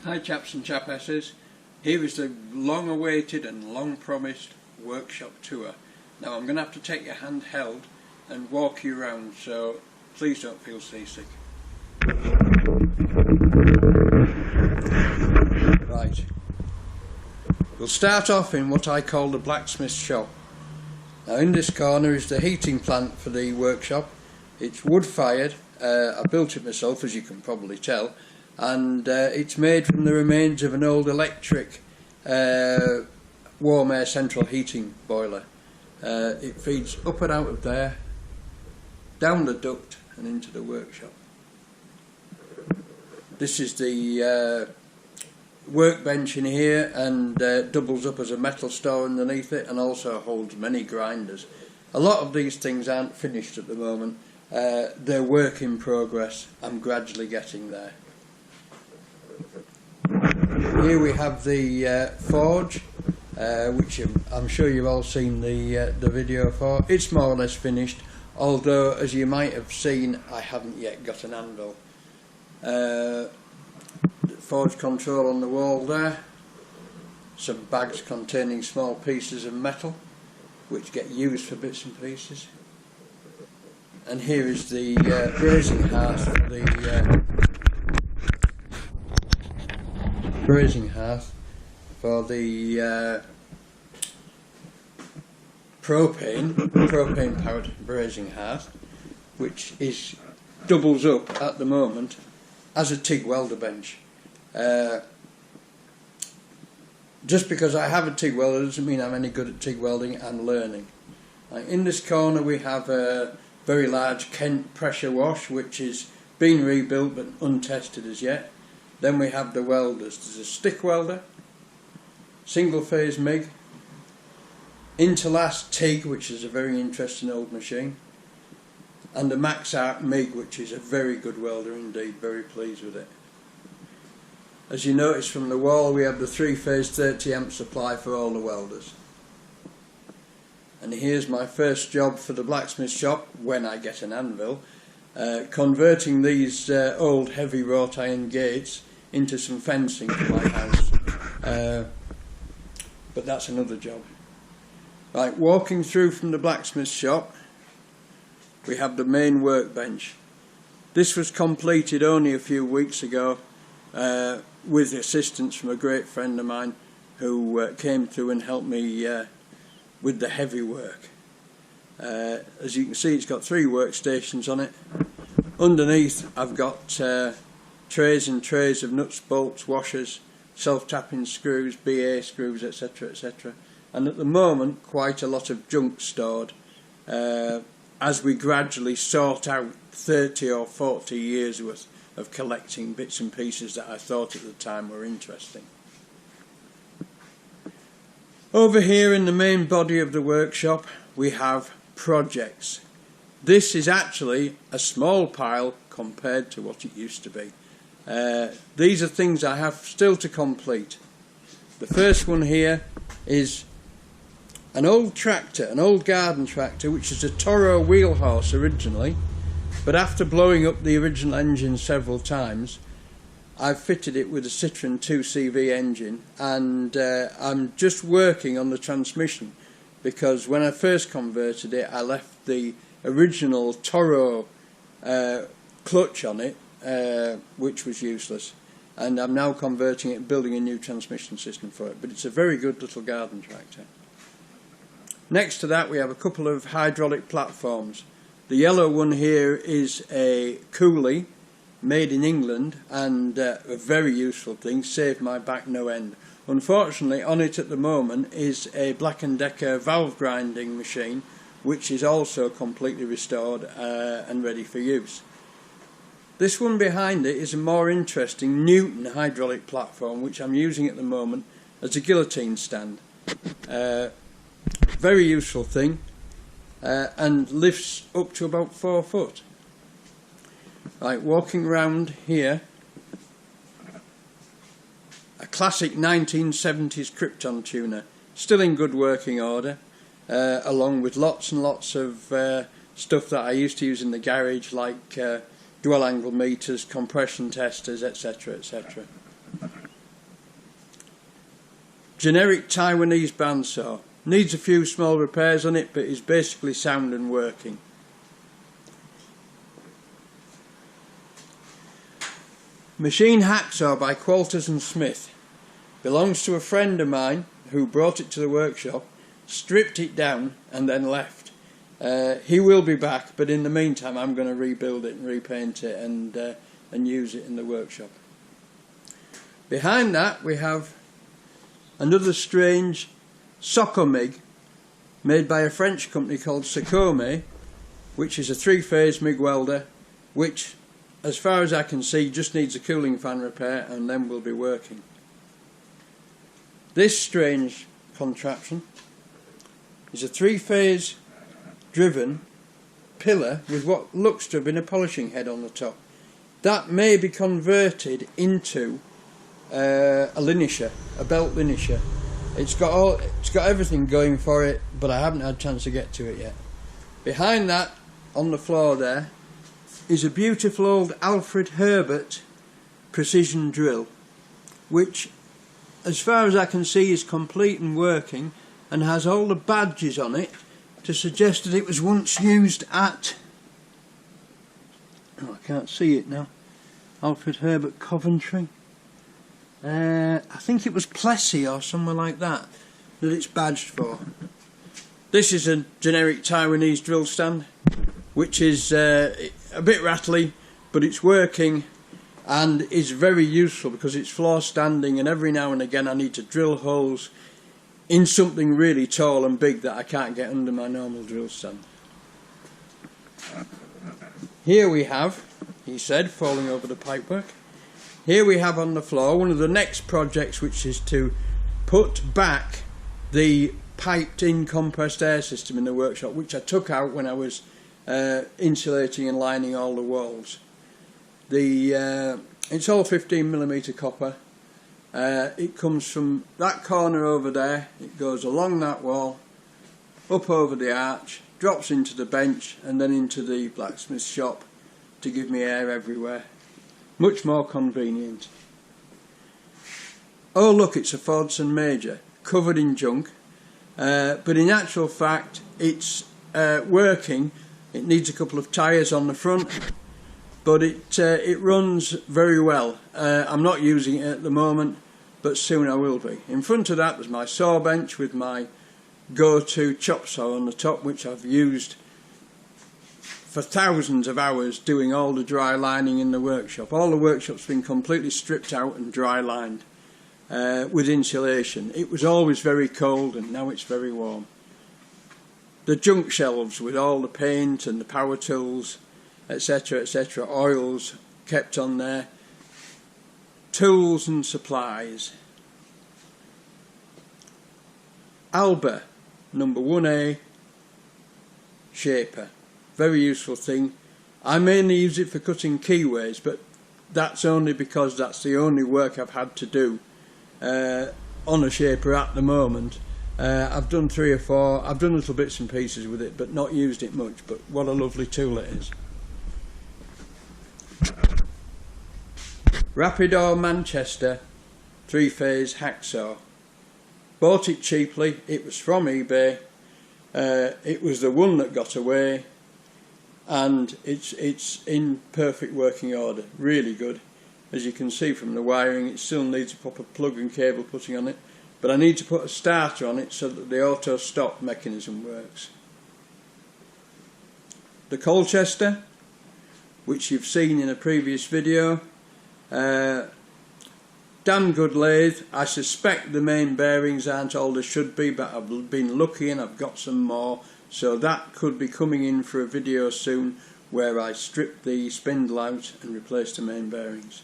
Hi chaps and chapesses, here is the long awaited and long promised workshop tour. Now I'm going to have to take your hand held and walk you around, so please don't feel seasick. Right, we'll start off in what I call the blacksmith shop. Now in this corner is the heating plant for the workshop. It's wood fired, I built it myself as you can probably tell, and it's made from the remains of an old electric warm air central heating boiler. It feeds up and out of there, down the duct and into the workshop. This is the workbench in here, and doubles up as a metal store underneath it, and also holds many grinders. A lot of these things aren't finished at the moment. They're work in progress. I'm gradually getting there. Here we have the forge, which I'm sure you've all seen the video for. It's more or less finished, although as you might have seen I haven't yet got an anvil. Forge control on the wall there, some bags containing small pieces of metal which get used for bits and pieces, and here is the braising hearth for the propane powered braising hearth, which doubles up at the moment as a TIG welder bench. Just because I have a TIG welder doesn't mean I'm any good at TIG welding. I'm learning. In this corner we have a very large Kent pressure wash, which is been rebuilt but untested as yet. Then we have the welders. There's a stick welder, single phase MIG, Interlast TIG, which is a very interesting old machine, and the Max Arc MIG, which is a very good welder indeed. Very pleased with it. As you notice from the wall, we have the 3-phase 30 amp supply for all the welders. And here's my first job for the blacksmith shop, when I get an anvil, converting these old heavy wrought iron gates into some fencing for my house. But that's another job. Right, walking through from the blacksmith shop, we have the main workbench. This was completed only a few weeks ago, with assistance from a great friend of mine who came through and helped me with the heavy work. As you can see, it's got 3 workstations on it. Underneath I've got trays and trays of nuts, bolts, washers, self-tapping screws, BA screws, etc, etc, and at the moment quite a lot of junk stored, as we gradually sort out 30 or 40 years worth of collecting bits and pieces that I thought at the time were interesting. Over here in the main body of the workshop we have projects. This is actually a small pile compared to what it used to be. These are things I have still to complete. The first one here is an old tractor, an old garden tractor, which is a Toro wheel horse originally, but after blowing up the original engine several times, I've fitted it with a Citroen 2CV engine, and I'm just working on the transmission, because when I first converted it I left the original Toro clutch on it, which was useless, and I'm now converting it and building a new transmission system for it. But it's a very good little garden tractor. Next to that we have a couple of hydraulic platforms. The yellow one here is a coolie made in England, and a very useful thing, saved my back no end. Unfortunately on it at the moment is a Black & Decker valve grinding machine, which is also completely restored and ready for use. This one behind it is a more interesting Newton hydraulic platform, which I'm using at the moment as a guillotine stand. Very useful thing, and lifts up to about 4 foot. Right, walking round here, a classic 1970s Krypton tuner, still in good working order, along with lots and lots of stuff that I used to use in the garage, like dwell angle meters, compression testers, etc, etc. generic Taiwanese bandsaw. Needs a few small repairs on it, but is basically sound and working. Machine hacksaw by Qualters and Smith. Belongs to a friend of mine who brought it to the workshop, stripped it down and then left. He will be back, but in the meantime I'm going to rebuild it and repaint it and use it in the workshop. Behind that we have another strange Socomig made by a French company called Socome, which is a 3-phase MIG welder, which as far as I can see just needs a cooling fan repair and then will be working. This strange contraption is a 3-phase driven pillar with what looks to have been a polishing head on the top. That may be converted into a linisher, a belt linisher. It's got everything going for it, but I haven't had a chance to get to it yet. Behind that, on the floor there, is a beautiful old Alfred Herbert precision drill, which as far as I can see is complete and working and has all the badges on it to suggest that it was once used at, oh, I can't see it now, Alfred Herbert Coventry. I think it was Plessy or somewhere like that it's badged for. This is a generic Taiwanese drill stand, which is a bit rattly, but it's working and is very useful because it's floor standing, and every now and again I need to drill holes in something really tall and big that I can't get under my normal drill stand. Here we have, he said, falling over the pipework. Here we have on the floor one of the next projects, which is to put back the piped in compressed air system in the workshop, which I took out when I was insulating and lining all the walls. It's all 15mm copper. It comes from that corner over there, it goes along that wall, up over the arch, drops into the bench and then into the blacksmith shop to give me air everywhere. Much more convenient. Oh look, it's a Fordson Major, covered in junk, but in actual fact it's working. It needs a couple of tyres on the front, but it runs very well. I'm not using it at the moment, but soon I will be. In front of that there's my saw bench with my go-to chop saw on the top, which I've used for thousands of hours doing all the dry lining in the workshop. All the workshop's been completely stripped out and dry lined with insulation. It was always very cold and now it's very warm. The junk shelves with all the paint and the power tools, etc, etc, oils kept on there, tools and supplies. Alba number 1A shaper, very useful thing. I mainly use it for cutting keyways, but that's only because that's the only work I've had to do on a shaper at the moment. I've done 3 or 4, I've done little bits and pieces with it, but not used it much. But what a lovely tool it is. Rapidor Manchester 3-phase hacksaw. Bought it cheaply, it was from eBay, it was the one that got away, and it's in perfect working order, really good. As you can see from the wiring, it still needs a proper plug and cable putting on it, but I need to put a starter on it so that the auto stop mechanism works. The Colchester, which you've seen in a previous video, damn good lathe. I suspect the main bearings aren't all they should be, but I've been lucky and I've got some more, so that could be coming in for a video soon where I strip the spindle out and replace the main bearings.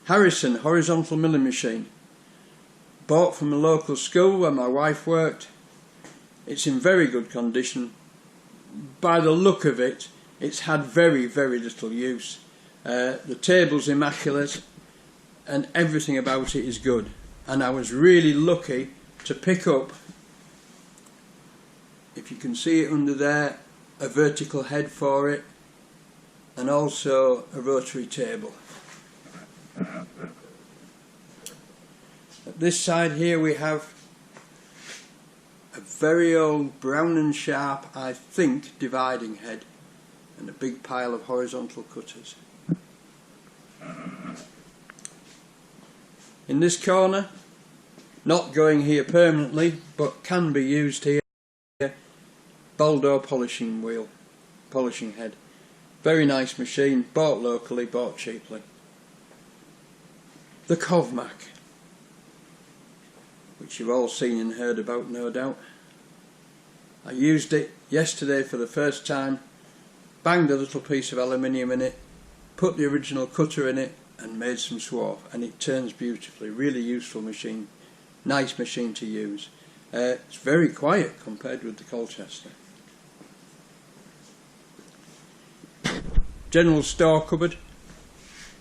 Harrison horizontal milling machine, bought from a local school where my wife worked. It's in very good condition. By the look of it, it's had very, very little use. The table's immaculate and everything about it is good, and I was really lucky to pick up, if you can see it under there, a vertical head for it and also a rotary table. At this side here we have a very old brown and sharp, I think, dividing head and a big pile of horizontal cutters. In this corner, not going here permanently but can be used here, Baldo polishing wheel, polishing head. Very nice machine, bought locally, bought cheaply. The Kovmak, which you've all seen and heard about, no doubt. I used it yesterday for the first time, banged a little piece of aluminium in it, put the original cutter in it and made some swarf, and it turns beautifully. Really useful machine, nice machine to use. It's very quiet compared with the Colchester. General store cupboard,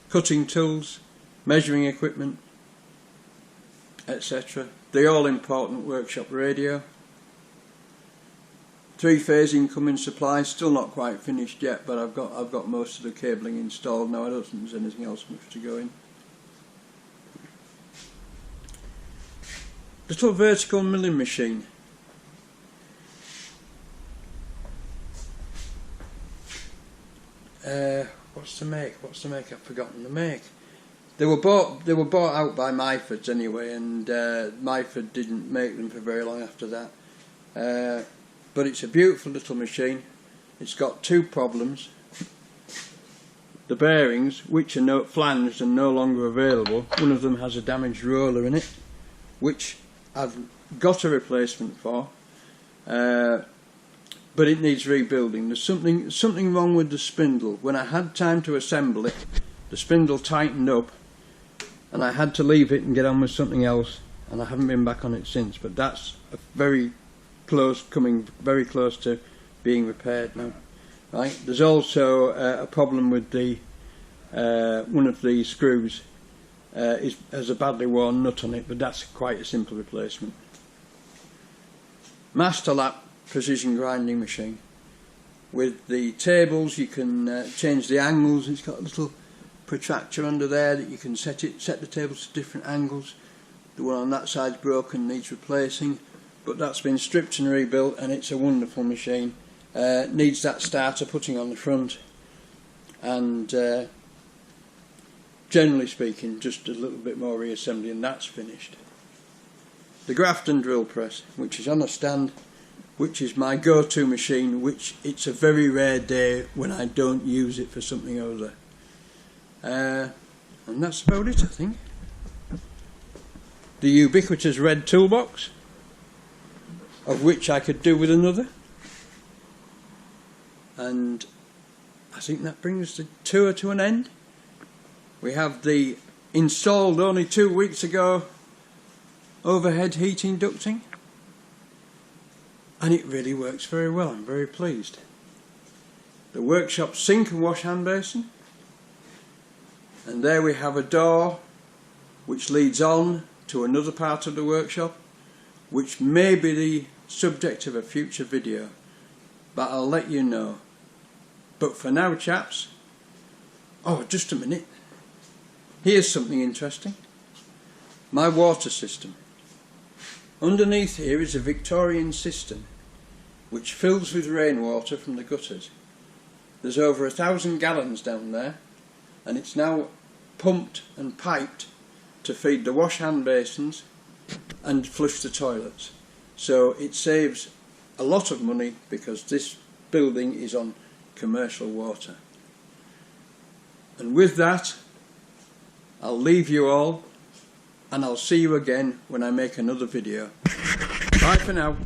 cutting tools, measuring equipment, etc. The all important workshop radio. 3-phase incoming supply, still not quite finished yet, but I've got most of the cabling installed now. I don't think there's anything else much to go in. Little vertical milling machine. What's the make? I've forgotten the make. They were bought out by Myford's anyway, and Myford didn't make them for very long after that. But it's a beautiful little machine. It's got two problems. The bearings, which are flanged and no longer available, one of them has a damaged roller in it, which I've got a replacement for, but it needs rebuilding. There's something wrong with the spindle. When I had time to assemble it, the spindle tightened up and I had to leave it and get on with something else, and I haven't been back on it since, but that's coming very close to being repaired now. Right. There's also a problem with the one of the screws has a badly worn nut on it, but that's quite a simple replacement. Master lap precision grinding machine. With the tables you can change the angles. It's got a little protractor under there that you can set the tables to different angles. The one on that side's broken, needs replacing, but that's been stripped and rebuilt, and it's a wonderful machine. Needs that starter putting on the front, and generally speaking just a little bit more reassembly and that's finished. The Grafton drill press, which is on a stand, which is my go-to machine, which it's a very rare day when I don't use it for something or other. And that's about it, I think. The ubiquitous red toolbox, of which I could do with another. And I think that brings the tour to an end. We have the installed only 2 weeks ago overhead heating ducting, and it really works very well. I'm very pleased. The workshop sink and wash hand basin, and there we have a door which leads on to another part of the workshop, which may be the subject of a future video, but I'll let you know. But for now, chaps, oh, just a minute, here's something interesting. My water system. Underneath here is a Victorian cistern which fills with rainwater from the gutters. There's over 1,000 gallons down there, and it's now pumped and piped to feed the wash hand basins and flush the toilets. So it saves a lot of money because this building is on commercial water. And with that, I'll leave you all, and I'll see you again when I make another video. Bye for now.